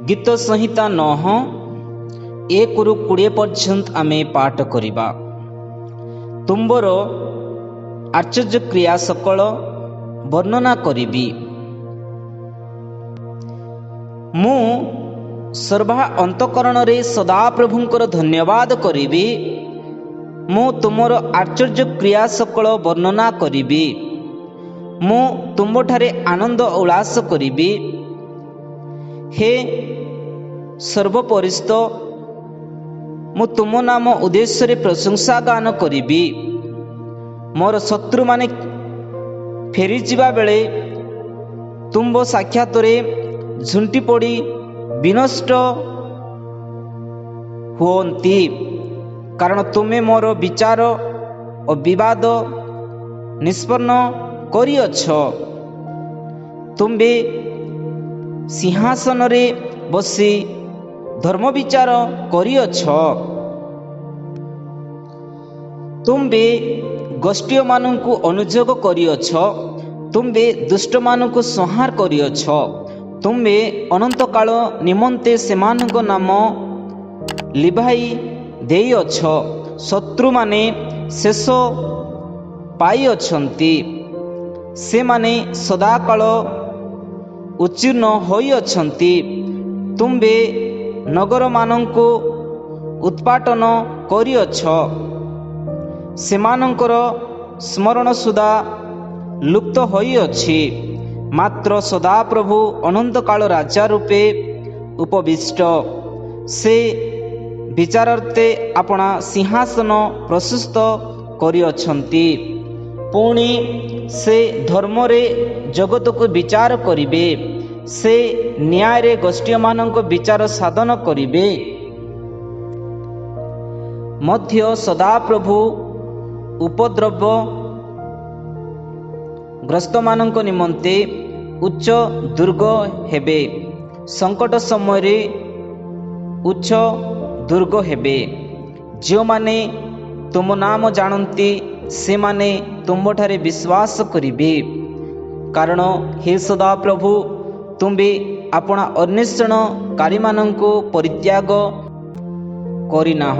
गीत संहिता 9 1 ରୁ 20 पर्यंत आमे पाठ करिबा। तुम्बर आश्चर्य क्रिया सकल वर्णना करिबी। मु सर्वा अंतकरण रे सदा प्रभुंकर धन्यवाद करिबी। मु तुमर आश्चर्य क्रिया सकल वर्णना करिबी। मु तुमठारे आनंद उल्लास करिबी। हे सर्वपरिस्थ मु तुम नाम उद्देश्य प्रशंसा गान करिबी। मोर शत्रु माने फेरी जिबा बेले तुम साक्षात रे झुंटी पड़ी विनष्ट हुअन्ति, कारण तुमे मोर विचार और विवाद निष्पन्न करिअछ। तुम्बे सिंहासन रे बसी धर्म विचार करिअछ। तुम्बे गोष्ठी मानकु अनुजोग करिअछ। तुम्बे दुष्ट मानकु संहार करिअछ। तुम्बे अनंत काल निमंते सेमानक नाम लिभाई देइअछ। शत्रु माने शेष पाइअछन्ति। से माने सदाकाल उच्चीर्ण होइअछन्ति। तुम्बे नगर मानंको उत्पाटन करिअछ। सेमानंकर स्मरण सुधा लुप्त होइअछि। मात्र सदा प्रभु अनंत काल राजा रूपे उपविष्ट। से विचारार्थे अपना सिंहासन प्रशस्त करिअछन्ति। पुणी से धर्म रे जगत को विचार करिबे। से न्याय रे गोष्ठी मानक विचार साधन करिबे। मध्य सदा प्रभु उपद्रव ग्रस्त मानक निमंते उच्च दुर्ग हेबे। संकट समय रे उच्च दुर्ग हेबे। जो माने तुम नाम जानती से माने तुम्बठारे विश्वास करिबे। कारण हे सदा प्रभु तुम्बे अपना अन्वेषणकारी मानंको परित्याग करिनाह।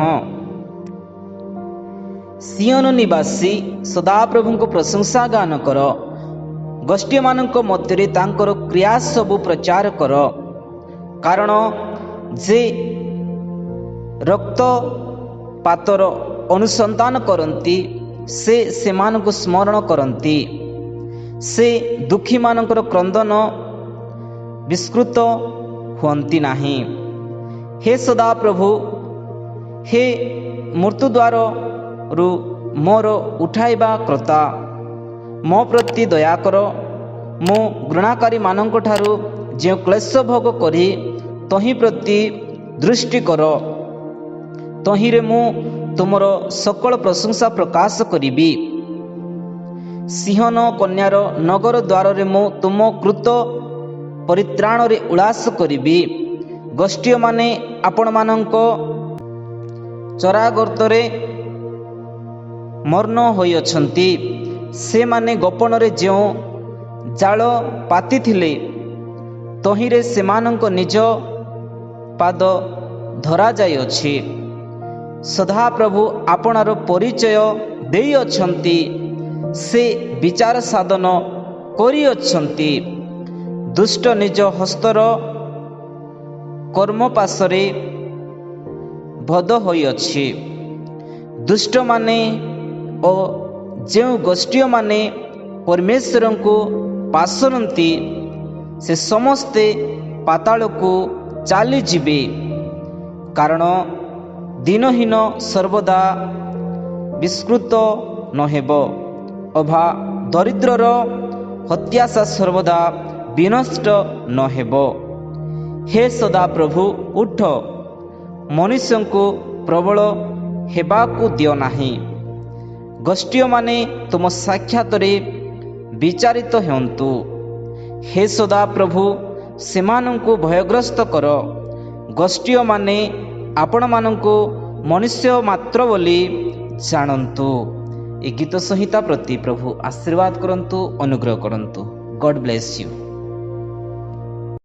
सियोन निवासी सदा प्रभुंको प्रशंसा गान कर। गोष्ठी मानंको मध्यरे तांकर क्रिया सबु प्रचार कर। कारण जे रक्त पातर अनुसंधान करती से सेमानकु स्मरण करती। से दुखी मानकर क्रंदन विस्कृत हुअन्ति नाही। हे सदा प्रभु हे मृत्यु द्वार रु मोर उठाइबा कर्ता मो प्रति दया कर। मो घृणाकारी मानक ठारू जे क्लेश भोग करी तही प्रति दृष्टि कर। तहिरे मु तुमर सकल प्रशंसा प्रकाश करिबी। सिंहन कन्यार नगर द्वार रे मु तुम कृत परित्राण रे उल्लास करिबी। गोष्ठी माने आपण मानक चरागर्त रे मर्न होइअछन्ति। से माने गोपन रे जेउ जाल पाति थिले तहिरे सेमानक निज पाद धरा जाइअछि। सदा प्रभु आपणार परिचय देइअछन्ति। से विचार साधन करिअछन्ति। दुष्ट निज हस्तर कर्म पाशरे बद्ध होइअछि। दुष्ट माने ओ जे गोष्ठी माने परमेश्वर को पासरती से समस्ते पाताल को चली जिबे। कारण दिनहीन सर्वदा विस्कृत नहेब। अभा दरिद्रर हत्याशा सर्वदा विनष्ट नहेब। हे सदा प्रभु उठ मनुष्य को प्रबल हेबाकु दियो नाही। गोष्ठी माने तुम साक्षात रे विचारित हेन्तु। हे सदा प्रभु सेमानंकु भयग्रस्त कर। गोष्ठी माने आपण मानंकु मनुष्य मात्र बोली जानन्तु। ए गीत संहिता प्रति प्रभु आशीर्वाद करंतु, अनुग्रह करंतु। God bless you.